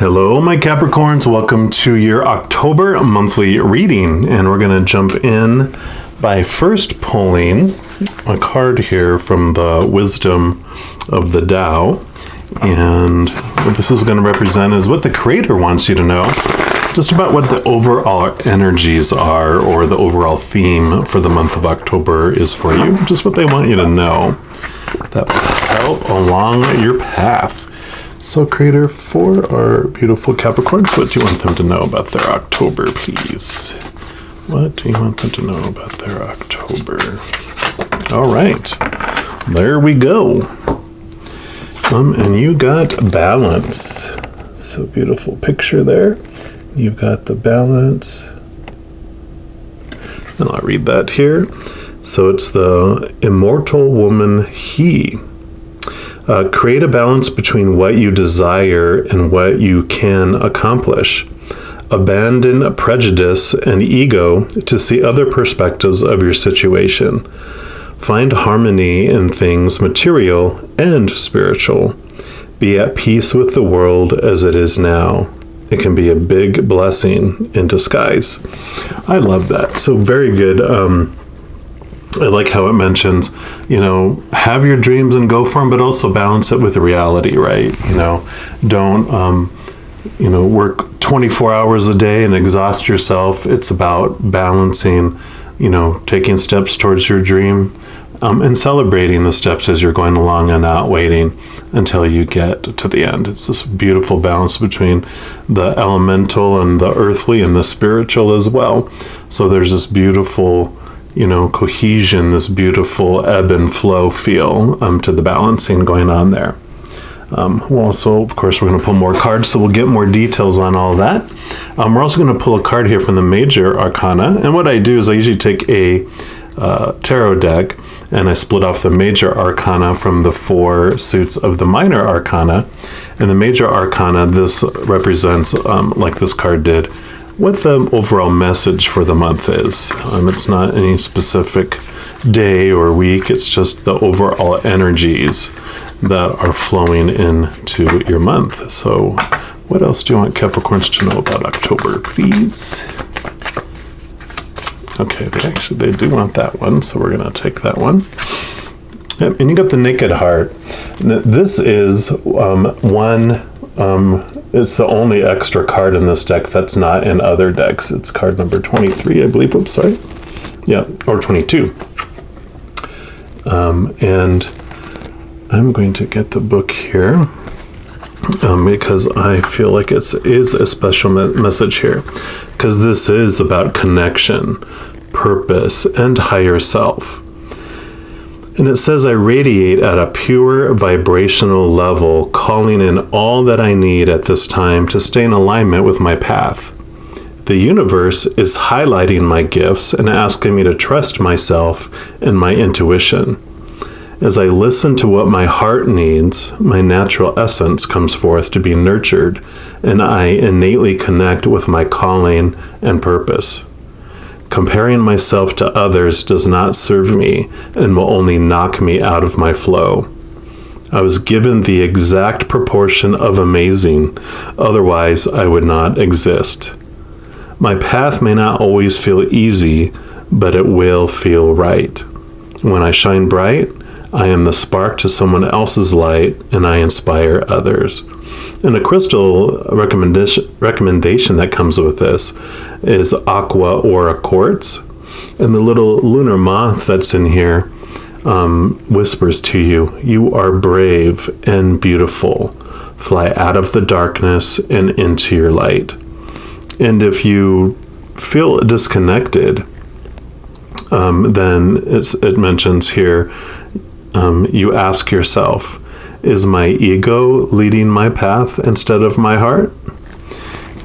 Hello, my Capricorns. Welcome to your October monthly reading. And we're going to jump in by first pulling a card here from the Wisdom of the Tao. And what this is going to represent is what the Creator wants you to know, just about what the overall energies are, or the overall theme for the month of October is for you, just what they want you to know that will help along your path. So, Creator, for our beautiful Capricorns, what do you want them to know about their October, please? What do you want them to know about their October? All right, there we go. And you got balance. So beautiful picture there. You've got the balance. And I'll read that here. So it's the immortal woman, he. Create a balance between what you desire and what you can accomplish. Abandon prejudice and ego to see other perspectives of your situation. Find harmony in things material and spiritual. Be at peace with the world as it is now. It can be a big blessing in disguise. I love that. So very good. I like how it mentions, have your dreams and go for them, but also balance it with reality, right? Don't, work 24 hours a day and exhaust yourself. It's about balancing, taking steps towards your dream and celebrating the steps as you're going along and not waiting until you get to the end. It's this beautiful balance between the elemental and the earthly and the spiritual as well. So there's this beautiful cohesion, this beautiful ebb and flow feel to the balancing going on there. We'll also, of course, we're going to pull more cards, so we'll get more details on all that. We're also going to pull a card here from the Major Arcana, and what I do is I usually take a tarot deck and I split off the Major Arcana from the 4 suits of the Minor Arcana. And the Major Arcana, this represents, like this card did, what the overall message for the month is. It's not any specific day or week, it's just the overall energies that are flowing into your month. So what else do you want Capricorns to know about October, please? Okay, they do want that one, so we're going to take that one. Yep, and you got the Naked Heart. This is it's the only extra card in this deck that's not in other decks. It's card number 23, I believe. Oops, sorry. Yeah, or 22. And I'm going to get the book here because I feel like it is a special message here, because this is about connection, purpose, and higher self. And it says, I radiate at a pure vibrational level, calling in all that I need at this time to stay in alignment with my path. The universe is highlighting my gifts and asking me to trust myself and my intuition. As I listen to what my heart needs, my natural essence comes forth to be nurtured, and I innately connect with my calling and purpose. Comparing myself to others does not serve me and will only knock me out of my flow. I was given the exact proportion of amazing, otherwise I would not exist. My path may not always feel easy, but it will feel right. When I shine bright, I am the spark to someone else's light, and I inspire others. And a crystal recommendation that comes with this is aqua aura quartz. And the little lunar moth that's in here whispers to you, you are brave and beautiful. Fly out of the darkness and into your light. And if you feel disconnected, then it mentions here, you ask yourself, is my ego leading my path instead of my heart?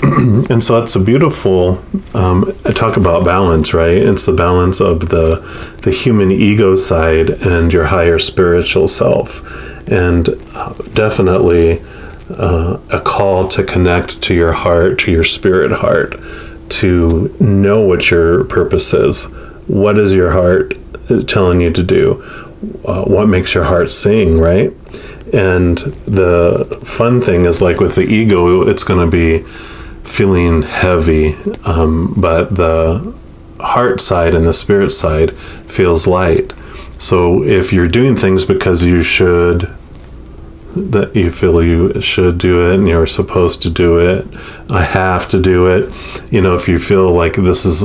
And so that's a beautiful, talk about balance, right? It's the balance of the human ego side and your higher spiritual self. And definitely a call to connect to your heart, to your spirit heart, to know what your purpose is. What is your heart telling you to do? What makes your heart sing, right? And the fun thing is, like with the ego, it's going to be feeling heavy, but the heart side and the spirit side feels light. So if you're doing things because you should, that you feel you should do it and you're supposed to do it, I have to do it, if you feel like this is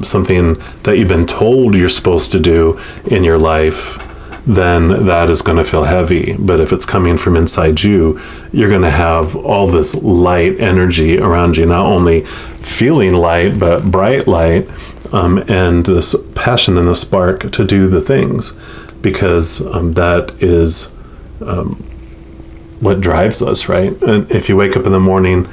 something that you've been told you're supposed to do in your life, then that is going to feel heavy. But if it's coming from inside you, you're going to have all this light energy around you, not only feeling light, but bright light, and this passion and the spark to do the things, because that is what drives us, right? And if you wake up in the morning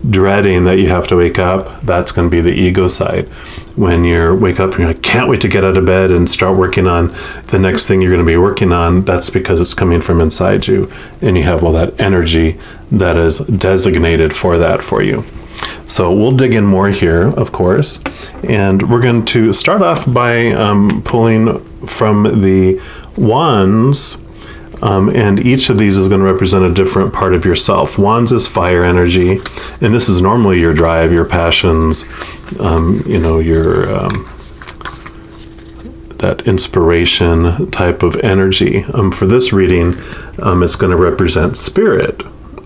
dreading that you have to wake up, that's going to be the ego side. When you wake up and you're like, can't wait to get out of bed and start working on the next thing you're going to be working on, that's because it's coming from inside you, and you have all that energy that is designated for that for you. So we'll dig in more here, of course, and we're going to start off by pulling from the wands. And each of these is going to represent a different part of yourself. Wands is fire energy, and this is normally your drive, your passions, your that inspiration type of energy. For this reading, it's going to represent spirit.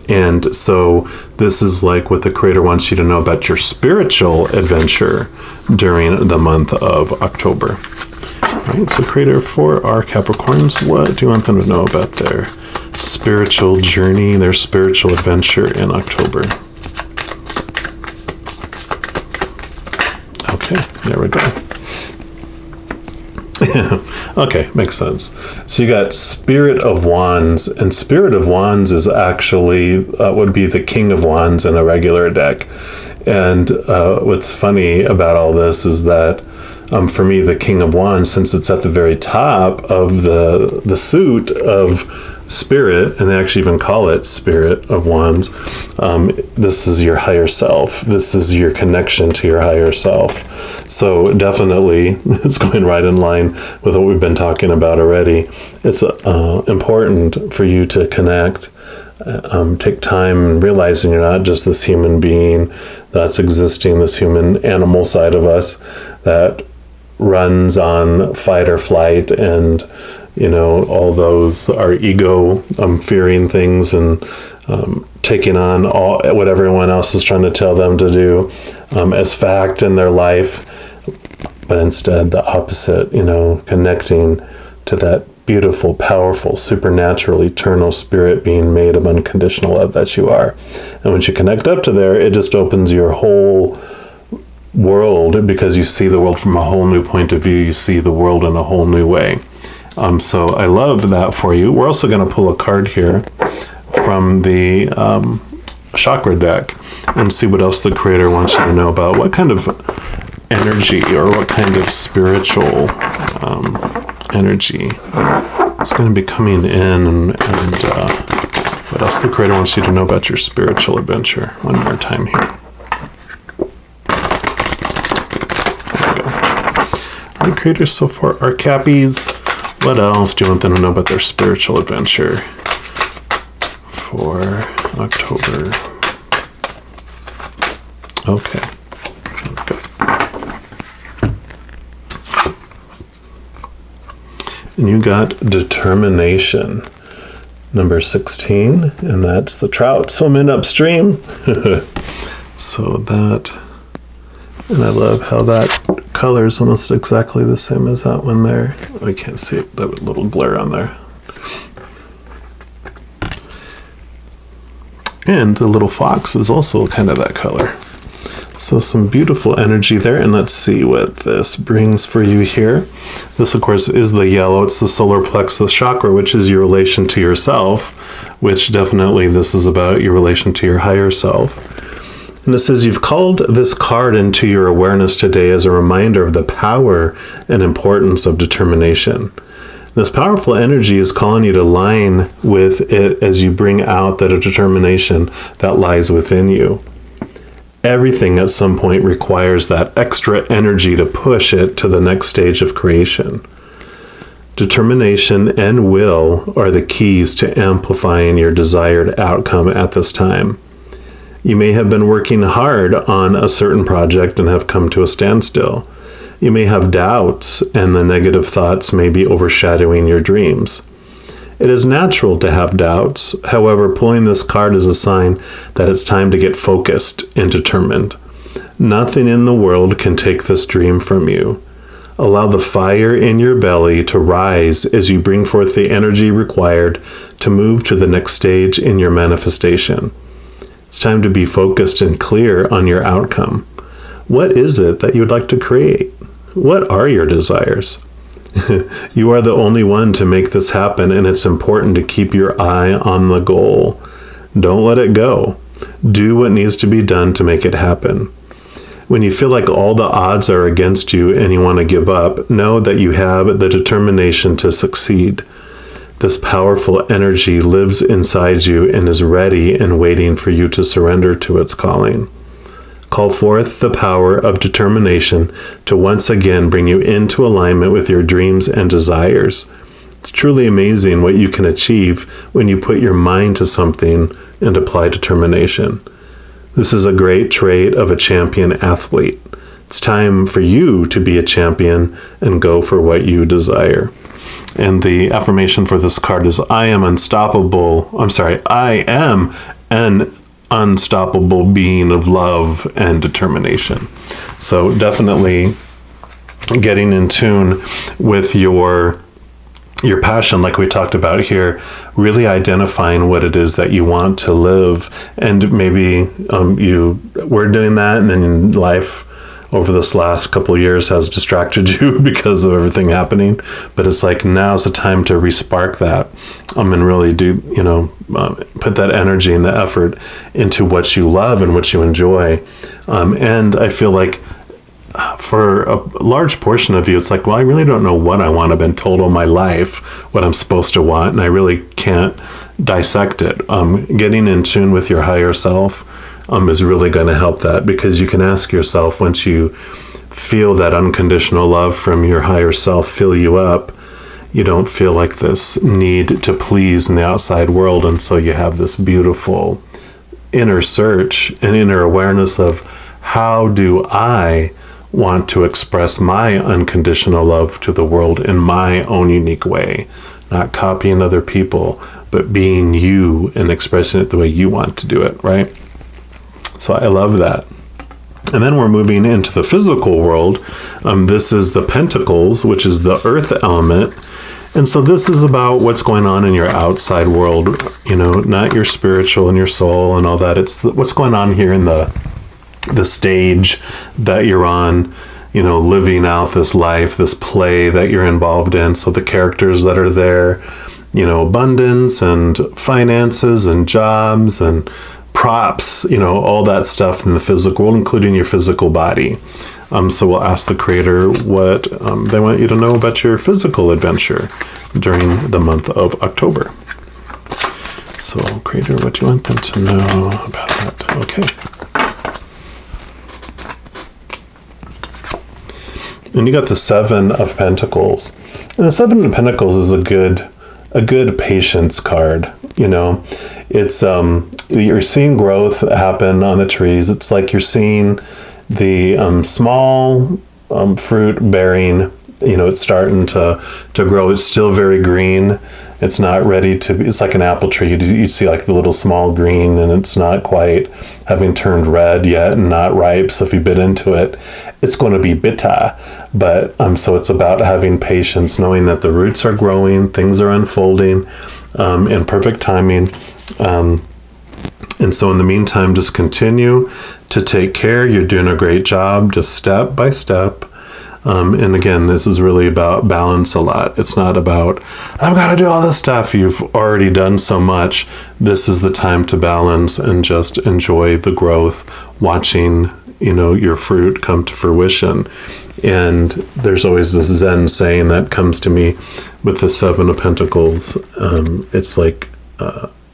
And so this is like what the Creator wants you to know about your spiritual adventure during the month of October. All right, so Creator, for our Capricorns, what do you want them to know about their spiritual journey, their spiritual adventure in October? Okay, there we go. Okay, makes sense. So you got Spirit of Wands, and Spirit of Wands is actually would be the King of Wands in a regular deck. And what's funny about all this is that for me, the King of Wands, since it's at the very top of the suit of Spirit, and they actually even call it Spirit of Wands, this is your higher self. This is your connection to your higher self. So definitely, it's going right in line with what we've been talking about already. It's important for you to connect, take time realizing you're not just this human being that's existing, this human animal side of us that runs on fight or flight, and all those are ego fearing things and taking on what everyone else is trying to tell them to do as fact in their life, but instead the opposite, connecting to that beautiful, powerful, supernatural, eternal spirit being made of unconditional love that you are. And when you connect up to there, it just opens your whole world, because you see the world from a whole new point of view. You see the world in a whole new way. So I love that for you. We're also going to pull a card here from the chakra deck and see what else the Creator wants you to know about what kind of energy or what kind of spiritual energy is going to be coming in, and what else the Creator wants you to know about your spiritual adventure. One more time here. All right, Creator, so for our Cappies, what else do you want them to know about their spiritual adventure for October? Okay. And you got determination, number 16, and that's the trout swimming upstream. So that, and I love how that color is almost exactly the same as that one there. I can't see it, that little glare on there. And the little fox is also kind of that color. So some beautiful energy there, and let's see what this brings for you here. This, of course, is the yellow. It's the solar plexus chakra, which is your relation to yourself, which definitely this is about your relation to your higher self. And it says, you've called this card into your awareness today as a reminder of the power and importance of determination. This powerful energy is calling you to align with it as you bring out that determination that lies within you. Everything at some point requires that extra energy to push it to the next stage of creation. Determination and will are the keys to amplifying your desired outcome at this time. You may have been working hard on a certain project and have come to a standstill. You may have doubts, and the negative thoughts may be overshadowing your dreams. It is natural to have doubts. However, pulling this card is a sign that it's time to get focused and determined. Nothing in the world can take this dream from you. Allow the fire in your belly to rise as you bring forth the energy required to move to the next stage in your manifestation. It's time to be focused and clear on your outcome. What is it that you would like to create? What are your desires? You are the only one to make this happen, and it's important to keep your eye on the goal. Don't let it go. Do what needs to be done to make it happen. When you feel like all the odds are against you and you want to give up, know that you have the determination to succeed. This powerful energy lives inside you and is ready and waiting for you to surrender to its calling. Call forth the power of determination to once again bring you into alignment with your dreams and desires. It's truly amazing what you can achieve when you put your mind to something and apply determination. This is a great trait of a champion athlete. It's time for you to be a champion and go for what you desire. And the affirmation for this card is, I am an unstoppable being of love and determination. So definitely getting in tune with your passion, like we talked about here, really identifying what it is that you want to live. And maybe you were doing that, and then life over this last couple of years has distracted you because of everything happening. But it's like, now's the time to respark that and really do, put that energy and the effort into what you love and what you enjoy. And I feel like for a large portion of you, it's like, well, I really don't know what I want. I've been told all my life what I'm supposed to want, and I really can't dissect it. Getting in tune with your higher self is really going to help that, because you can ask yourself, once you feel that unconditional love from your higher self fill you up, you don't feel like this need to please in the outside world. And so you have this beautiful inner search and inner awareness of, how do I want to express my unconditional love to the world in my own unique way? Not copying other people, but being you and expressing it the way you want to do it, right? So I love that. And then we're moving into the physical world. This is the Pentacles, which is the earth element. And so this is about what's going on in your outside world, not your spiritual and your soul and all that. It's what's going on here in the stage that you're on, living out this life, this play that you're involved in. So the characters that are there, abundance and finances and jobs and props, all that stuff in the physical world, including your physical body. So we'll ask the creator what they want you to know about your physical adventure during the month of October. So creator, what do you want them to know about that? Okay. And you got the Seven of Pentacles. And the Seven of Pentacles is a good patience card. It's you're seeing growth happen on the trees. It's like you're seeing the small fruit bearing. It's starting to grow. It's still very green. It's not ready to be. It's like an apple tree. You'd see like the little small green, and it's not quite having turned red yet and not ripe. So if you bit into it, it's going to be bitter. But so it's about having patience, knowing that the roots are growing, things are unfolding in perfect timing. And so in the meantime, just continue to take care. You're doing a great job, just step by step. And again, this is really about balance a lot. It's not about, I've got to do all this stuff. You've already done so much. This is the time to balance and just enjoy the growth, watching, your fruit come to fruition. And there's always this Zen saying that comes to me with the Seven of Pentacles. It's like,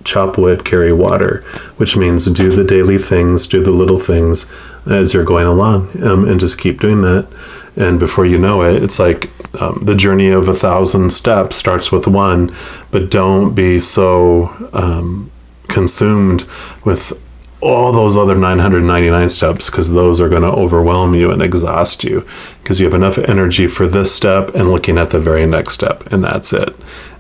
chop wood, carry water, which means do the daily things, do the little things as you're going along, and just keep doing that. And before you know it, it's like the journey of 1,000 steps starts with one, but don't be so consumed with all those other 999 steps, because those are going to overwhelm you and exhaust you, because you have enough energy for this step and looking at the very next step, and that's it.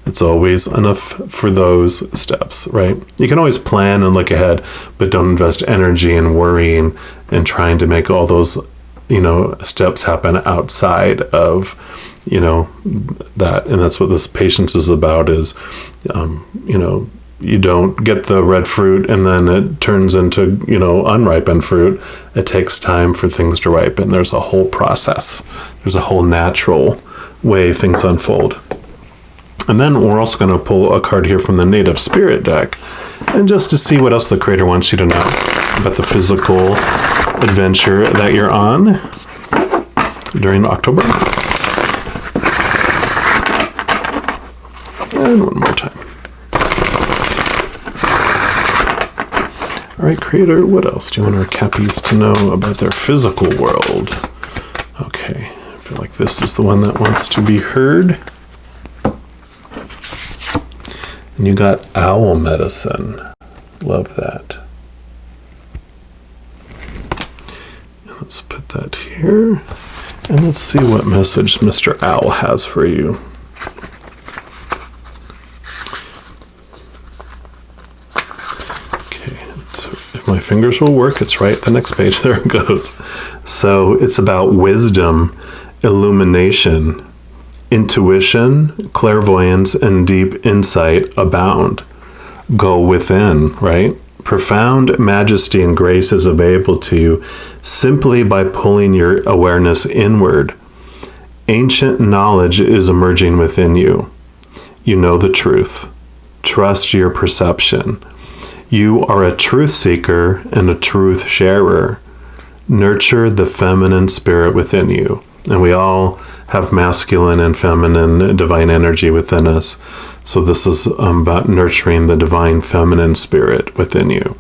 It's always enough for those steps, right? You can always plan and look ahead, but don't invest energy in worrying and trying to make all those, steps happen outside of, that. And that's what this patience is about, is, you don't get the red fruit and then it turns into, unripened fruit. It takes time for things to ripen. There's a whole process. There's a whole natural way things unfold. And then we're also going to pull a card here from the Native Spirit deck, and just to see what else the Creator wants you to know about the physical adventure that you're on during October. And one more time. All right, Creator, what else do you want our Cappies to know about their physical world? Okay, I feel like this is the one that wants to be heard. And you got owl medicine. Love that. And let's put that here. And let's see what message Mr. Owl has for you. Okay, so if my fingers will work, it's right at the next page. There it goes. So it's about wisdom, illumination, intuition, clairvoyance, and deep insight abound. Go within, right? Profound majesty and grace is available to you simply by pulling your awareness inward. Ancient knowledge is emerging within you. You know the truth. Trust your perception. You are a truth seeker and a truth sharer. Nurture the feminine spirit within you. And we all have masculine and feminine divine energy within us. So this is about nurturing the divine feminine spirit within you.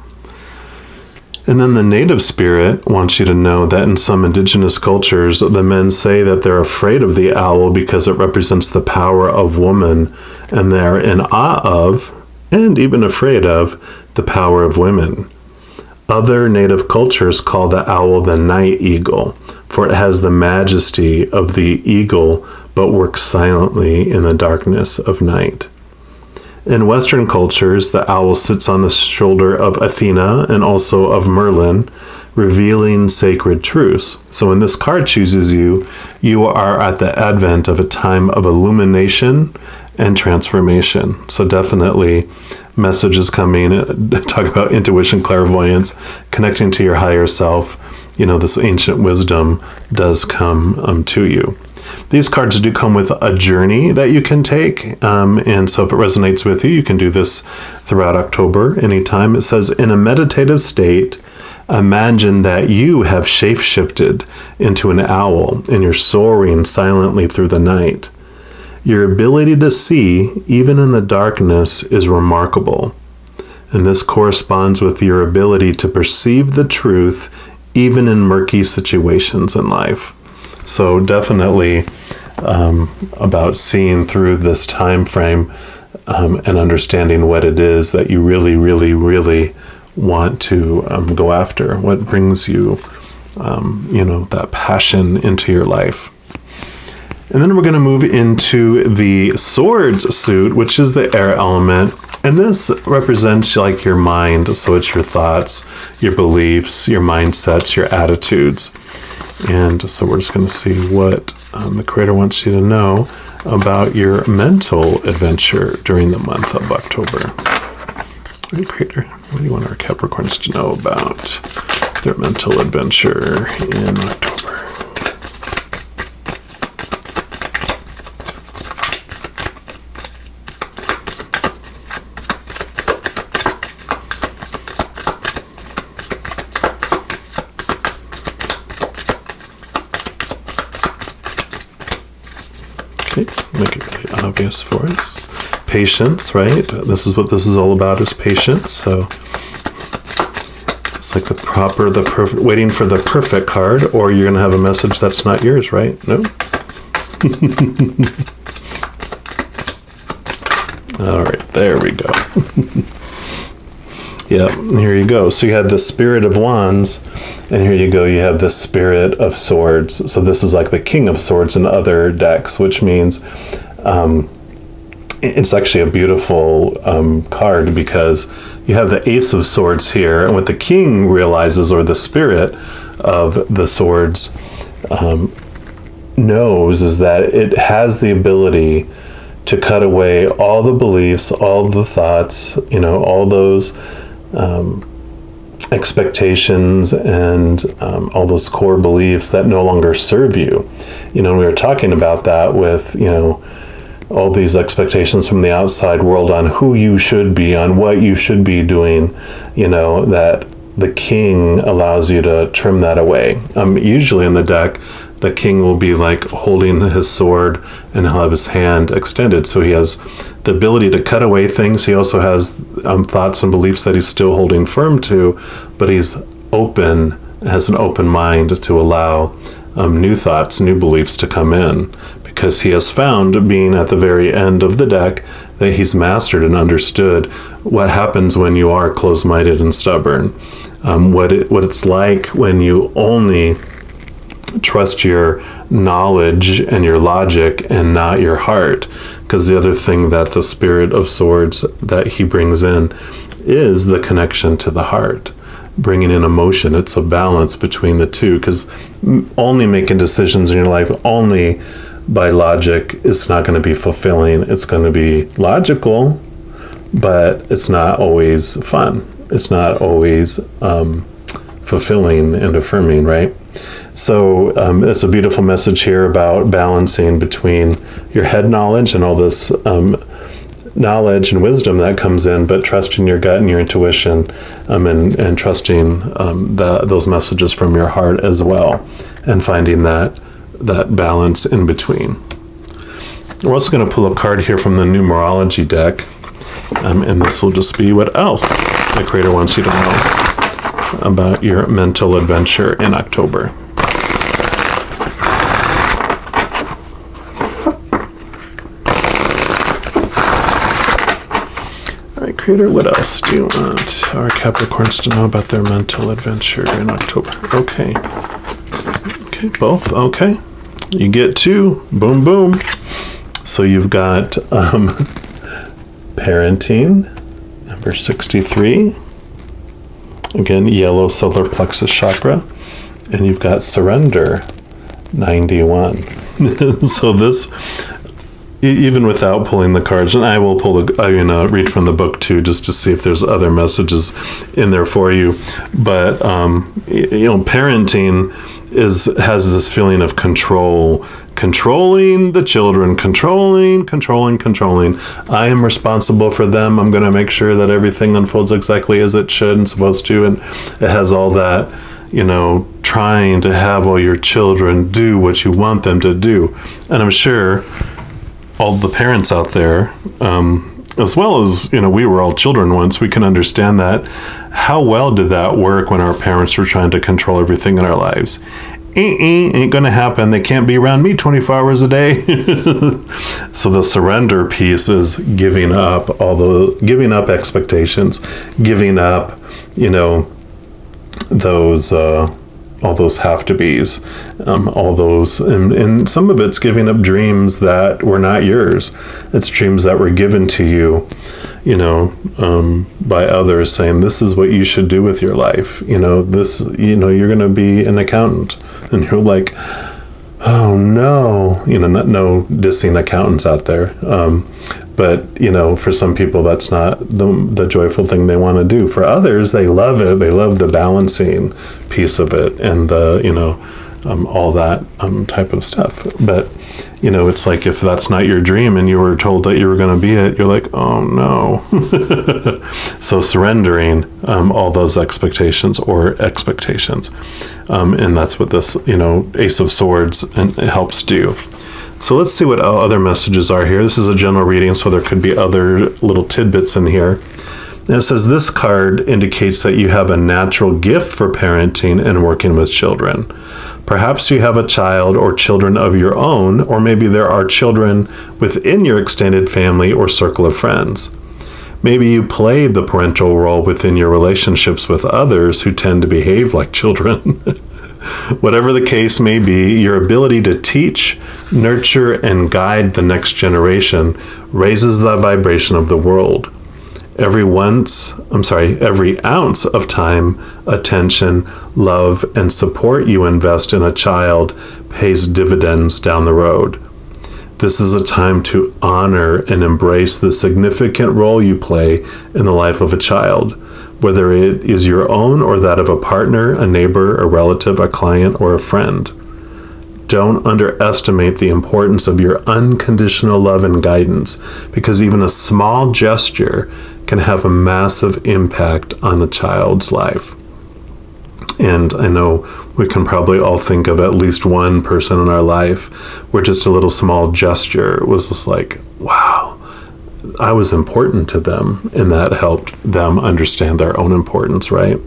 And then the Native Spirit wants you to know that in some indigenous cultures, the men say that they're afraid of the owl because it represents the power of woman, and they're in awe of, and even afraid of, the power of women. Other Native cultures call the owl the night eagle, for it has the majesty of the eagle, but works silently in the darkness of night. In Western cultures, the owl sits on the shoulder of Athena and also of Merlin, revealing sacred truths. So when this card chooses you, you are at the advent of a time of illumination and transformation. So definitely messages coming, talk about intuition, clairvoyance, connecting to your higher self. This ancient wisdom does come to you. These cards do come with a journey that you can take. And so if it resonates with you, you can do this throughout October, anytime. It says, in a meditative state, imagine that you have shape-shifted into an owl and you're soaring silently through the night. Your ability to see, even in the darkness, is remarkable. And this corresponds with your ability to perceive the truth even in murky situations in life. So definitely about seeing through this time frame and understanding what it is that you really, really, really want to go after. What brings you, that passion into your life. And then we're going to move into the Swords suit, which is the air element. And this represents like your mind. So it's your thoughts, your beliefs, your mindsets, your attitudes. And so we're just going to see what the Creator wants you to know about your mental adventure during the month of October. All right, Creator, what do you want our Capricorns to know about their mental adventure in October? Make it really obvious for us. Patience, right? This is what this is all about, is patience. So it's like the perfect, waiting for the perfect card, or you're going to have a message that's not yours, right? No? All right, there we go. Yep, here you go. So you had the Spirit of Wands, and here you go, you have the Spirit of Swords. So this is like the King of Swords in other decks, which means it's actually a beautiful card, because you have the Ace of Swords here, and what the King realizes, or the Spirit of the Swords knows, is that it has the ability to cut away all the beliefs, all the thoughts, all those expectations and all those core beliefs that no longer serve you. We were talking about that with, all these expectations from the outside world on who you should be, on what you should be doing, that the King allows you to trim that away. Usually in the deck, the King will be like holding his sword, and he'll have his hand extended. So he has the ability to cut away things. He also has thoughts and beliefs that he's still holding firm to, but he's open, has an open mind to allow new thoughts, new beliefs to come in, because he has found, being at the very end of the deck, that he's mastered and understood what happens when you are closed-minded and stubborn. What it's like when you only trust your knowledge and your logic and not your heart. Because the other thing that the Spirit of Swords that he brings in is the connection to the heart, bringing in emotion. It's a balance between the two, because only making decisions in your life only by logic is not going to be fulfilling. It's going to be logical, but it's not always fun. It's not always fulfilling and affirming, right? So it's a beautiful message here about balancing between your head knowledge and all this knowledge and wisdom that comes in, but trusting your gut and your intuition, and trusting those messages from your heart as well, and finding that balance in between. We're also going to pull a card here from the numerology deck, and this will just be what else the Creator wants you to know about your mental adventure in October. All right, Creator, what else do you want our Capricorns to know about their mental adventure in October? Okay, both. Okay, you get two. Boom, boom. So you've got parenting, number 63. Again, yellow solar plexus chakra. And you've got surrender, 91. So this, even without pulling the cards, and I will pull read from the book too, just to see if there's other messages in there for you. But parenting has this feeling of controlling the children, controlling. I am responsible for them. I'm going to make sure that everything unfolds exactly as it should and supposed to. And it has all that, trying to have all your children do what you want them to do. And I'm sure all the parents out there, as well as, we were all children once, we can understand that. How well did that work when our parents were trying to control everything in our lives? Ain't gonna happen. They can't be around me 24 hours a day. So the surrender piece is giving up expectations, giving up, those all those have to be's, all those, and some of it's giving up dreams that were not yours. It's dreams that were given to you, by others, saying this is what you should do with your life. This, you're going to be an accountant, and you're like, oh no, no dissing accountants out there. But, for some people, that's not the joyful thing they want to do. For others, they love it. They love the balancing piece of it and all that type of stuff. But, it's like if that's not your dream and you were told that you were going to be it, you're like, oh no. So surrendering all those expectations. And that's what this, Ace of Swords helps do. So let's see what other messages are here. This is a general reading, so there could be other little tidbits in here. And it says this card indicates that you have a natural gift for parenting and working with children. Perhaps you have a child or children of your own, or maybe there are children within your extended family or circle of friends. Maybe you played the parental role within your relationships with others who tend to behave like children. Whatever the case may be, your ability to teach, nurture, and guide the next generation raises the vibration of the world. Every ounce of time, attention, love, and support you invest in a child pays dividends down the road. This is a time to honor and embrace the significant role you play in the life of a child, whether it is your own or that of a partner, a neighbor, a relative, a client, or a friend. Don't underestimate the importance of your unconditional love and guidance, because even a small gesture can have a massive impact on a child's life. And I know we can probably all think of at least one person in our life where just a little small gesture was just like, wow, I was important to them, and that helped them understand their own importance, right?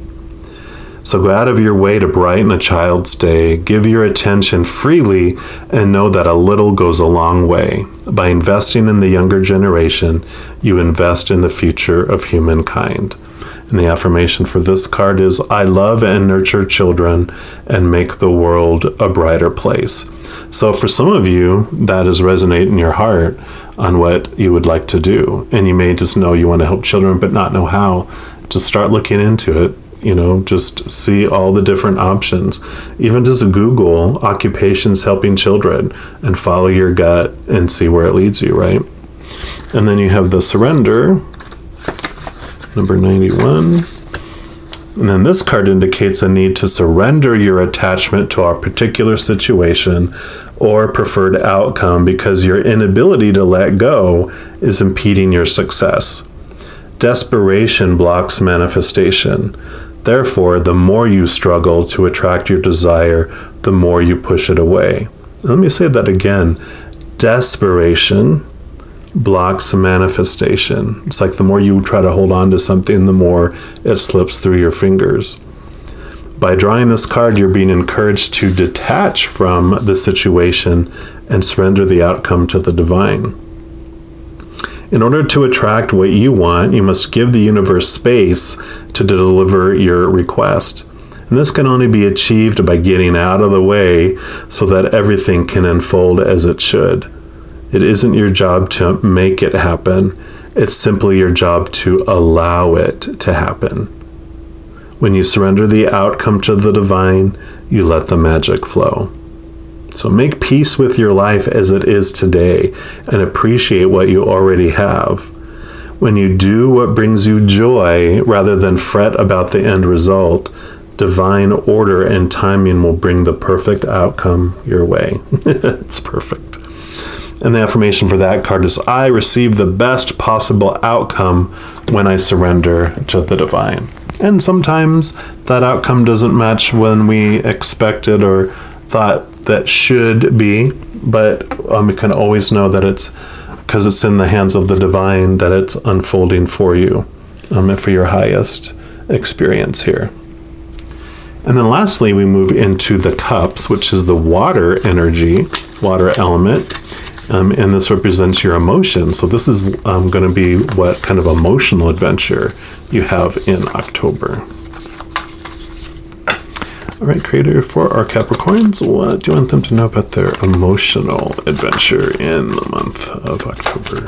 So go out of your way to brighten a child's day, give your attention freely, and know that a little goes a long way. By investing in the younger generation, you invest in the future of humankind. And the affirmation for this card is, I love and nurture children and make the world a brighter place. So for some of you, that is resonating in your heart on what you would like to do. And you may just know you want to help children, but not know how. Just start looking into it. Just see all the different options. Even just Google occupations helping children and follow your gut and see where it leads you, right? And then you have the surrender, number 91. And then this card indicates a need to surrender your attachment to a particular situation or preferred outcome because your inability to let go is impeding your success. Desperation blocks manifestation. Therefore, the more you struggle to attract your desire, the more you push it away. Let me say that again. Desperation blocks manifestation. It's like the more you try to hold on to something, the more it slips through your fingers. By drawing this card, you're being encouraged to detach from the situation and surrender the outcome to the divine. In order to attract what you want, you must give the universe space to deliver your request. And this can only be achieved by getting out of the way so that everything can unfold as it should. It isn't your job to make it happen. It's simply your job to allow it to happen. When you surrender the outcome to the divine, you let the magic flow. So make peace with your life as it is today and appreciate what you already have. When you do what brings you joy rather than fret about the end result, divine order and timing will bring the perfect outcome your way. It's perfect. And the affirmation for that card is, I receive the best possible outcome when I surrender to the divine. And sometimes that outcome doesn't match when we expected or thought that should be, but we can always know that it's because it's in the hands of the divine that it's unfolding for you and for your highest experience here. And then lastly, we move into the cups, which is the water energy, water element. And this represents your emotions. So this is going to be what kind of emotional adventure you have in October. All right, Creator, for our Capricorns, what do you want them to know about their emotional adventure in the month of October?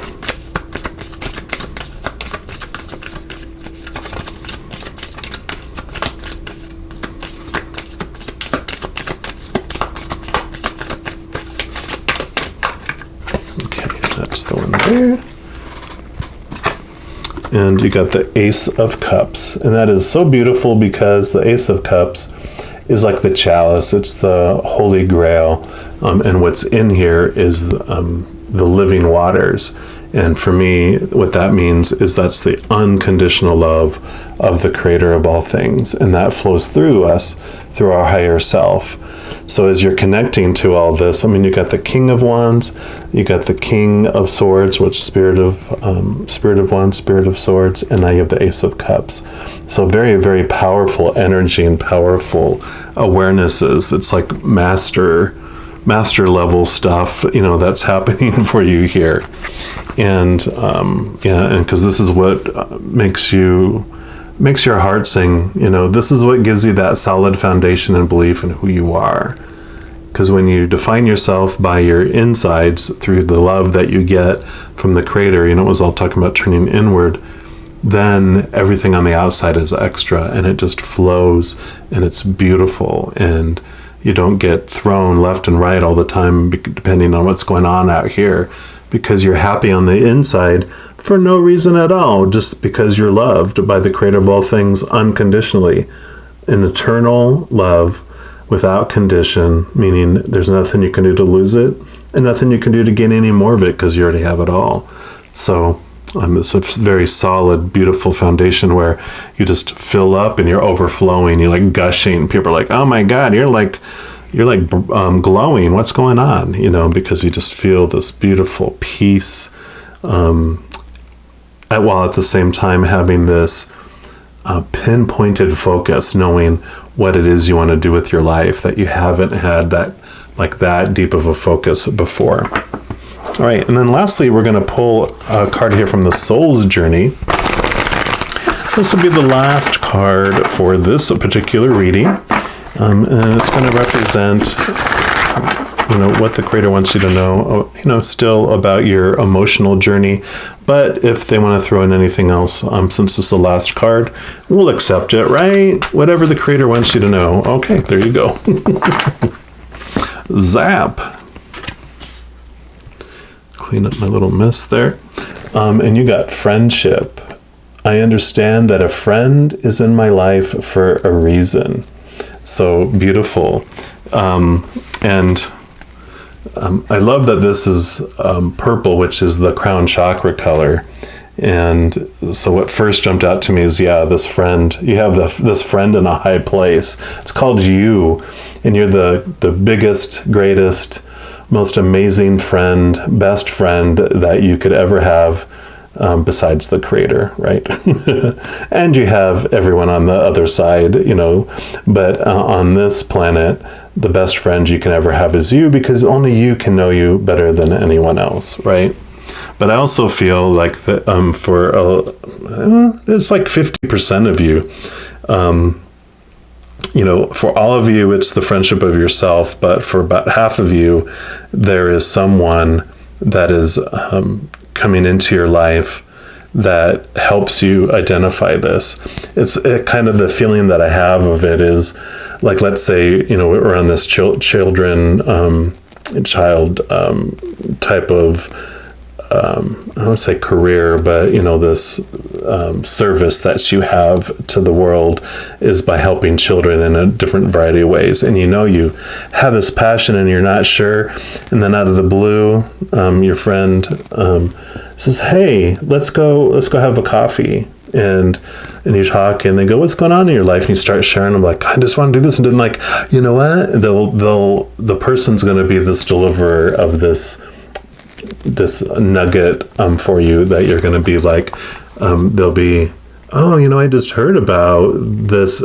That's the one there. And you got the Ace of Cups. And that is so beautiful because the Ace of Cups is like the chalice. It's the Holy Grail. And what's in here is the living waters. And for me, what that means is that's the unconditional love of the Creator of all things. And that flows through us, through our higher self. So as you're connecting to all this, I mean, you got the King of Wands, you got the King of Swords, which Spirit of Wands, Spirit of Swords, and now you have the Ace of Cups. So very, very powerful energy and powerful awarenesses. It's like master level stuff, that's happening for you here. And and because this is what makes your heart sing, this is what gives you that solid foundation and belief in who you are. Because when you define yourself by your insides through the love that you get from the Creator, it was all talking about turning inward, then everything on the outside is extra, and it just flows, and it's beautiful, and you don't get thrown left and right all the time depending on what's going on out here, because you're happy on the inside for no reason at all, just because you're loved by the Creator of all things unconditionally. An eternal love without condition, meaning there's nothing you can do to lose it and nothing you can do to gain any more of it, because you already have it all. So it's a very solid, beautiful foundation where you just fill up and you're overflowing, you're like gushing. People are like, oh my God, you're like glowing. What's going on? Because you just feel this beautiful peace, while at the same time having this pinpointed focus, knowing what it is you want to do with your life that you haven't had that deep of a focus before. All right, and then lastly, we're going to pull a card here from the Soul's Journey. This will be the last card for this particular reading, and it's going to represent, what the Creator wants you to know, still about your emotional journey. But if they want to throw in anything else, since this is the last card, we'll accept it, right? Whatever the Creator wants you to know. Okay, there you go. Zap. Clean up my little mess there. And you got friendship. I understand that a friend is in my life for a reason. So beautiful. I love that this is purple, which is the crown chakra color. And so what first jumped out to me is, this friend, you have this friend in a high place. It's called you, and you're the biggest, greatest, most amazing friend, best friend that you could ever have, besides the Creator, right? And you have everyone on the other side, but on this planet, the best friend you can ever have is you, because only you can know you better than anyone else, right? But I also feel like that it's like 50% of you, for all of you, it's the friendship of yourself, but for about half of you, there is someone that is coming into your life that helps you identify this. It's kind of the feeling that I have of it is like, let's say, we're on this child type of, I don't want to say career, but this service that you have to the world is by helping children in a different variety of ways. And you have this passion and you're not sure. And then out of the blue, your friend says, hey, let's go have a coffee. And you talk and they go, what's going on in your life? And you start sharing. I'm like, I just want to do this. And then what? The person's going to be this deliverer of this nugget for you that you're going to be like, they'll be, I just heard about this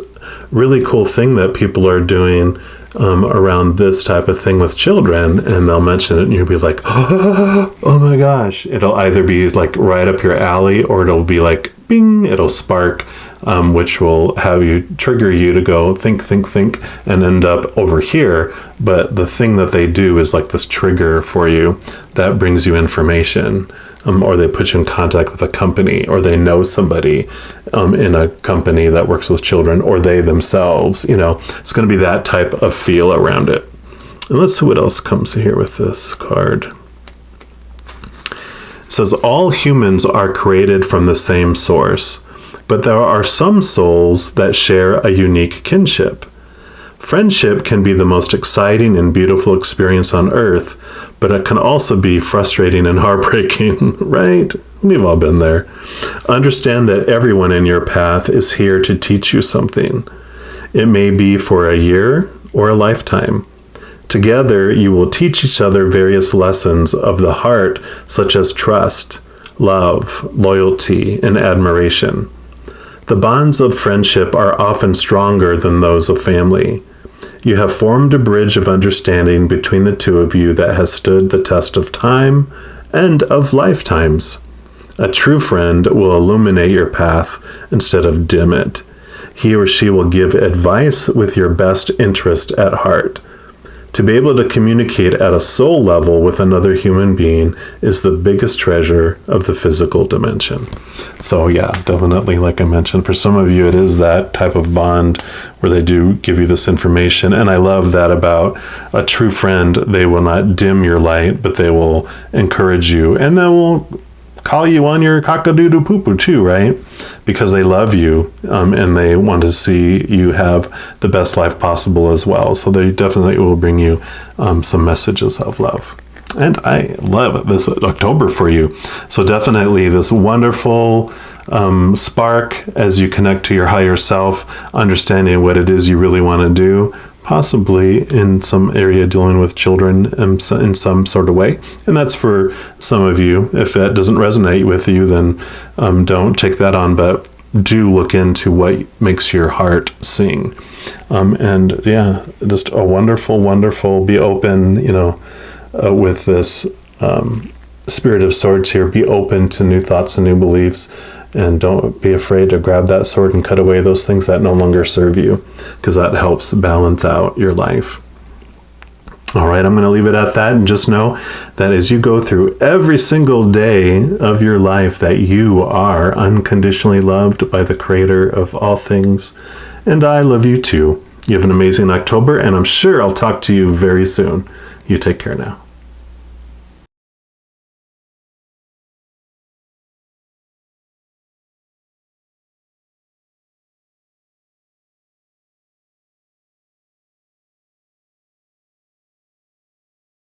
really cool thing that people are doing around this type of thing with children, and they'll mention it and you'll be like, oh my gosh. It'll either be like right up your alley, or it'll be like bing, it'll spark, which will trigger you to go think, and end up over here. But the thing that they do is like this trigger for you that brings you information, or they put you in contact with a company, or they know somebody in a company that works with children, or they themselves, it's going to be that type of feel around it. And let's see what else comes here with this card. It says, all humans are created from the same source, but there are some souls that share a unique kinship. Friendship can be the most exciting and beautiful experience on earth, but it can also be frustrating and heartbreaking, right? We've all been there. Understand that everyone in your path is here to teach you something. It may be for a year or a lifetime. Together, you will teach each other various lessons of the heart, such as trust, love, loyalty, and admiration. The bonds of friendship are often stronger than those of family. You have formed a bridge of understanding between the two of you that has stood the test of time and of lifetimes. A true friend will illuminate your path instead of dim it. He or she will give advice with your best interest at heart. To be able to communicate at a soul level with another human being is the biggest treasure of the physical dimension. So yeah, definitely, like I mentioned, for some of you, it is that type of bond where they do give you this information. And I love that about a true friend. They will not dim your light, but they will encourage you, and they will call you on your cock-a-doodle poo-poo too, right? Because they love you, and they want to see you have the best life possible as well. So they definitely will bring you some messages of love. And I love this October for you. So definitely this wonderful spark as you connect to your higher self, understanding what it is you really want to do, possibly in some area dealing with children in some sort of way. And that's for some of you. If that doesn't resonate with you, then don't take that on, but do look into what makes your heart sing. And yeah, just a wonderful, wonderful, be open, with this Spirit of Swords here, be open to new thoughts and new beliefs. And don't be afraid to grab that sword and cut away those things that no longer serve you, because that helps balance out your life. All right, I'm going to leave it at that. And just know that as you go through every single day of your life, that you are unconditionally loved by the Creator of all things. And I love you too. You have an amazing October, and I'm sure I'll talk to you very soon. You take care now.